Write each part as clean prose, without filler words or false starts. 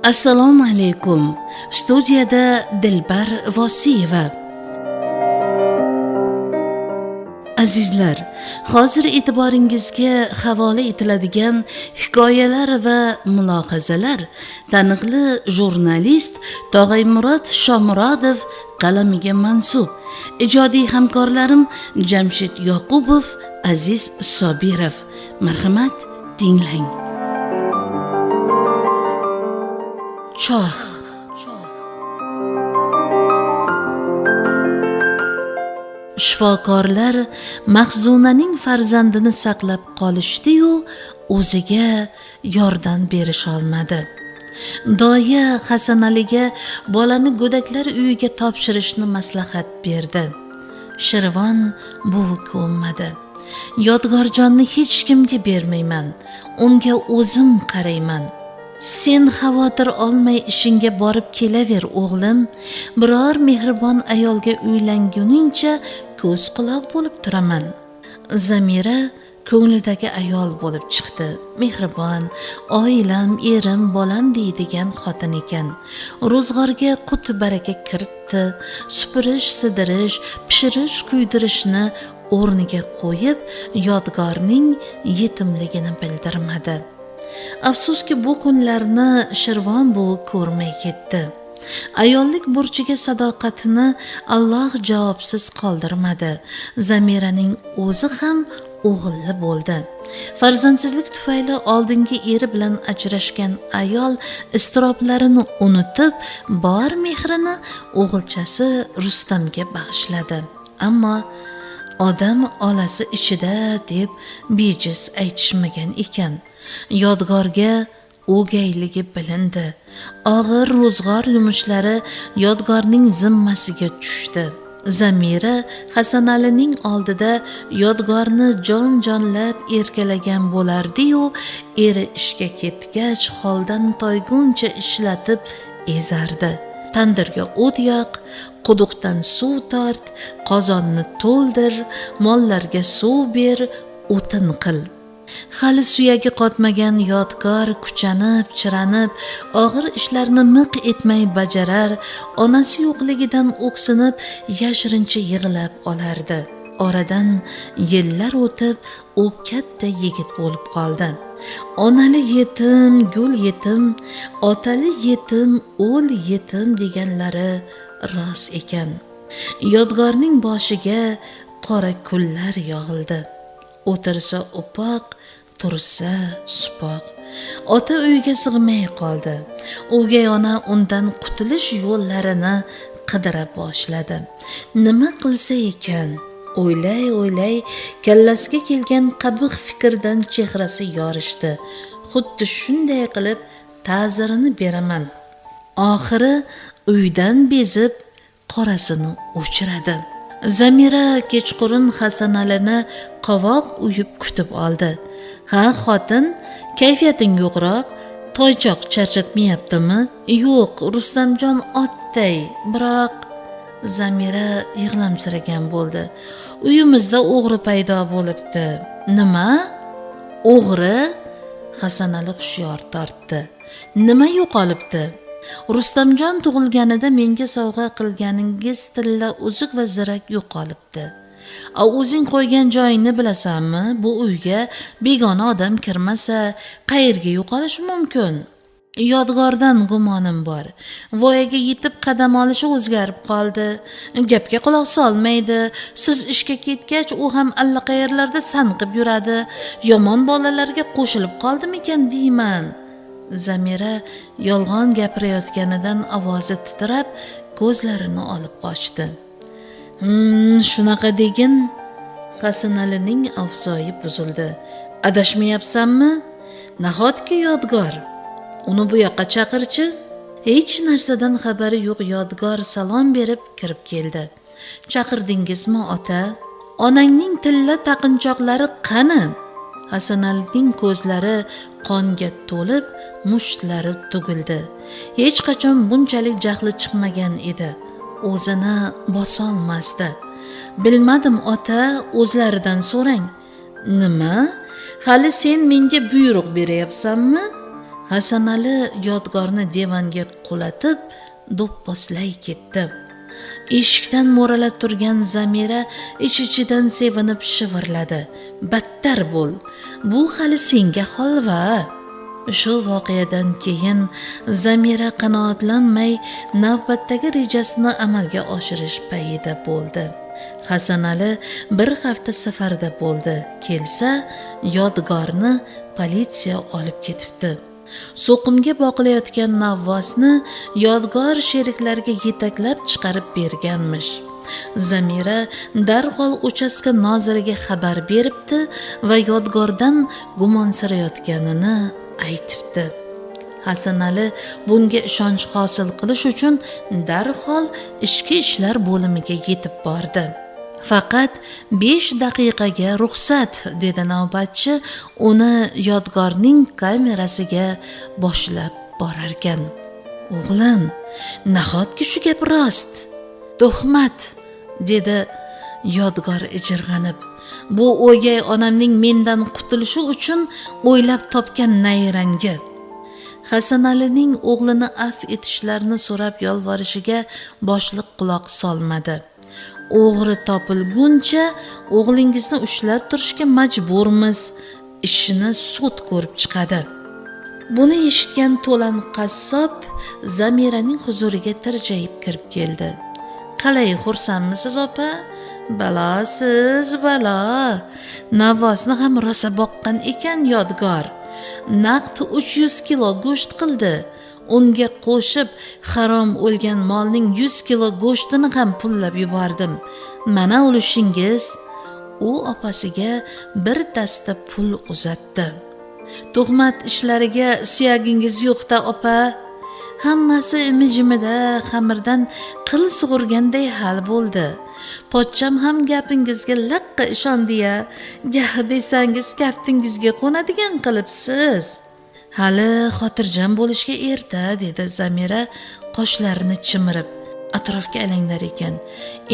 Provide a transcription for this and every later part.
Assalomu alaykum. Studiyada Dilbar Vosiyeva. Azizlar, hozir e'tiboringizga havola etiladigan hikoyalar va mulohazalar taniqli jurnalist Tog'aymurod Shomurodov qalamiga mansub. Ijodiy hamkorlarim Jamshid Yoqubov, Aziz Sobirov. Marhamat, tinglang. Choh. Shifokorlar Mahzunaning farzandini saqlab qolishdi-yu, o'ziga yordam berisha olmadi. Doya Hasanaliga bolani go'daklar uyiga topshirishni maslahat berdi. Shirvon buvi ko'nmadi. Yodgorjonni hech kimga bermayman, unga o'zim qarayman. Sen xavotir olmay ishingga borib kelaver o'g'lim. Biror mehribon ayolga uylanguningcha ko'z quloq bo'lib turaman. Zamira ko'nglidagi ayol bo'lib chiqdi. Mehribon, oilam, erim, bolam deydigan xotin ekan. Ro'zg'orga qut baraka kiritdi. Supurish, sidirish, pishirish, kuydirishni o'rniga qo'yib, Yodgorning yetimligini bildirmadi. Afsuski bu kunlarni Shirvon buvi ko'rmay ketdi. Ayollik burchiga sadoqatini Alloh javobsiz qoldirmadi. Zamiraning o'zi ham o'g'illi bo'ldi. Farzandsizlik tufayli oldingi eri bilan ajrashgan ayol iztiroblarini unutib, bor mehrini o'g'ilchasi Rustamga bag'ishladi. Ammo odam olasi ichida deb bejiz aytishmagan ekan. Yodgorga o'gayligi bilindi. Og'ir ro'zg'or yumushlari Yodgorning zimmasiga tushdi. Zamira Hasanalining oldida Yodgorni jon-jonlab erkalagan bo'lardi-yu, eri ishga ketgach holdan toyguncha ishlatib ezardi. Tandirga o't yoq, quduqdan suv tort, qozonni to'ldir, mollarga suv ber, o'tin qil. Hali suyagi qotmagan Yodgor kuchanib, chiranib, og'ir ishlarni miq etmay bajarar, onasi yo'qligidan o'ksinib, yashirincha yig'lab olardi. Oradan yillar o'tib, u katta yigit bo'lib qoldi. Onali yetim, gul yetim, otali yetim, o'l yetim deganlari rost ekan. Yodgorning boshiga qora kunlar yog'ildi. O'tirsa upoq, tursa supoq. Ota uyiga sig'may qoldi. O'gay ona undan qutulish yo'llarini qidira boshladi. Nima qilsa ekan? O'ylay kallasiga kelgan qabih fikrdan chehrasi yorishdi. Xuddi shunday qilib ta'zirini beraman. Oxiri uydan bezib qorasini o'chiradi. Zamira kechqurun Hasanalini qovoq uyib kutib oldi. Ha xotin, kayfiyating yo'qroq, toychoq charchatmayaptimi? Yo'q, Rustamjon otday, biroq Zamira yig'lamsiragan bo'ldi. Uyimizda o'g'ri paydo bo'libdi. Nima? O'g'ri? Hasanali hushyor tortdi. Nima yo'qolibdi? Rustamjon tug'ilganida menga sovg'a qilganingiz tilla uzuq va zirak yo'qolibdi. O'zing qo'ygan joyingni bilasanmi? Bu uyga begona odam kirmasa, qayerga yo'qolishi mumkin? Yodgordan gumonim bor. Voyaga yetib qadam olishi o'zgarib qoldi. Gapga quloq solmaydi. Siz ishga ketgach, u ham allaqayerlarda sanqib yuradi. Yomon bolalarga qo'shilib qoldimikan deyman. Zamira yolg'on gapirayotganidan ovozi titrab, ko'zlarini olib qochdi. Shunaqa degin. Hasanalining avzoyi buzildi. Adashmayapsanmi? Nahotki Yodgor? Uni bu yoqqa chaqirchi. Hech narsadan xabari yo'q Yodgor salom berib kirib keldi. Chaqirdingizmi ota? Onangning tilla taqinchoqlari qani? Hasanalining ko'zlari qonga to'lib, mushtlari tugildi. Hech qachon bunchalik jahli chiqmagan edi. O'zini bosolmasdi. Bilmadim ota, o'zlaridan so'rang. Nima? Hali sen menga buyruq berayapsanmi? Hasanali yodgorni divanga qulatib do'pposlay ketdi. Eshikdan mo'ralab turgan Zamira ich-ichidan sevinib shivirladi. Battar bo'l, bu hali senga holva. Shu voqeadan keyin Zamira qanoatlanmay navbatdagi rejasini amalga oshirish payida bo'ldi. Hasanali bir hafta safarda bo'ldi. Kelsa, yodgorni politsiya olib ketibdi. So'qimga boqilayotgan Navvosni yodgor sheriklariga yetaklab chiqarib berganmish. Zamira darhol uchastka noziriga xabar beribdi va yodgordan gumonsirayotganini aytibdi. Hasanali bunga ishonch hosil qilish uchun darhol ichki ishlar bo'limiga yetib bordi. Faqat 5 daqiqaga ruxsat, dedi navbatchi uni yodgorning kamerasiga boshlab borarkan. O'g'lim, nahotki shu gap rost? Tuhmat, dedi yodgor ijirg'anib. Bu o'gay onamning mendan qutulishi uchun o'ylab topgan nayrangi. Hasanalining o'g'lini af etishlarini so'rab yolvorishiga boshliq quloq solmadi. O'g'ri topilguncha o'g'lingizni ushlab turishga majburmiz. Ishini sud ko'rib chiqadi. Buni eshitgan to'lan qassob Zamiraning huzuriga tirjayib kirib keldi. Qalay, xursandmisiz opa? Balosiz balo. Navvosni ham rosa boqqan ekan yodgor. Naqd 300 kilo go'sht qildi. Unga qo'shib harom o'lgan molning 100 kilo go'shtini ham pullab yubordim. Mana ulushingiz. U opasiga bir dasta pul uzatdi. Tuhmat ishlariga suyagingiz yo'q-da opa. Hammasi imi-jimida xamirdan qil sug'urganday hal bo'ldi. Pochcham ham gapingizga laqqa ishondi-ya. Gah desangiz kaftingizga qo'nadigan qilibsiz. Hali xotirjam bo'lishga erta, dedi Zamira qoshlarini chimirib. Atrofga alanglar ekan.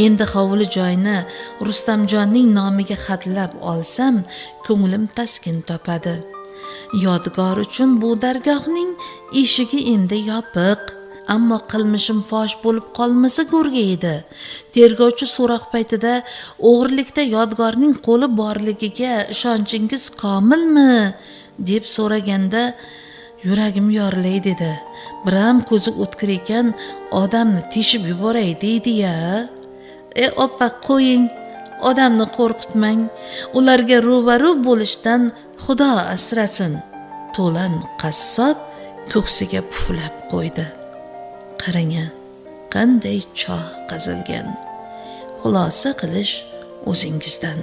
Endi hovli joyni Rustamjonning nomiga xatlab olsam, ko'nglim taskin topadi. Yodgor uchun bu dargohning eshigi endi yopiq. Ammo qilmishim fosh bo'lib qolmasa go'rga edi. Tergovchi so'roq paytida o'g'irlikda yodgorning qo'li borligiga ishonchingiz komilmi deb so'raganda yuragim yorilay dedi. Biram ko'zi o'tkir ekan, odamni teshib yuboray deydi-ya. Oppa qo'ying, odamni qo'rqitmang. Ularga ro'baro bo'lishdan Xudo asrasin. To'lan qassob ko'ksiga puflab qo'ydi. Qarang-a, qanday choh qazilgan. Xulosa qilish o'zingizdan.